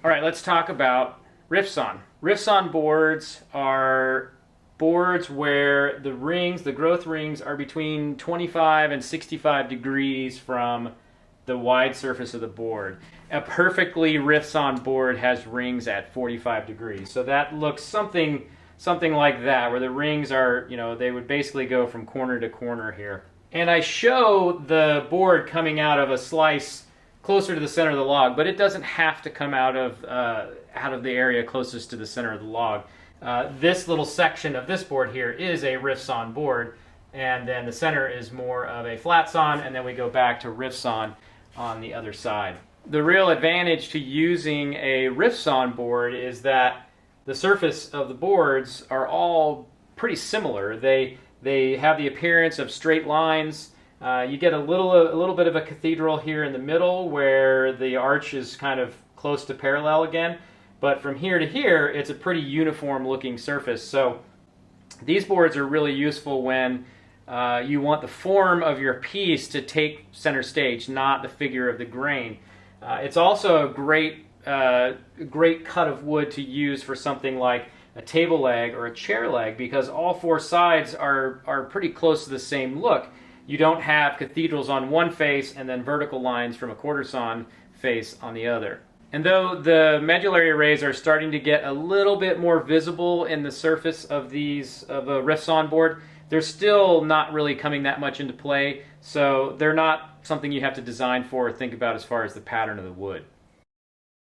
All right, let's talk about Rift-Sawn. Rift-Sawn boards are boards where the rings, the growth rings, are between 25 and 65 degrees from the wide surface of the board. A perfectly Rift-Sawn board has rings at 45 degrees. So that looks something like that, where the rings are, they would basically go from corner to corner here. And I show the board coming out of a slice closer to the center of the log, but it doesn't have to come out of the area closest to the center of the log. This little section of this board here is a Rift-Sawn board, and then the center is more of a flat sawn, and then we go back to Rift-Sawn on the other side. The real advantage to using a Rift-Sawn board is that the surface of the boards are all pretty similar. They have the appearance of straight lines. You get a little bit of a cathedral here in the middle where the arch is kind of close to parallel again. But from here to here, it's a pretty uniform looking surface. So these boards are really useful when you want the form of your piece to take center stage, not the figure of the grain. It's also a great cut of wood to use for something like a table leg or a chair leg, because all four sides are pretty close to the same look. You don't have cathedrals on one face and then vertical lines from a quarter sawn face on the other. And though the medullary rays are starting to get a little bit more visible in the surface of a Rift-Sawn board, they're still not really coming that much into play, so they're not something you have to design for or think about as far as the pattern of the wood.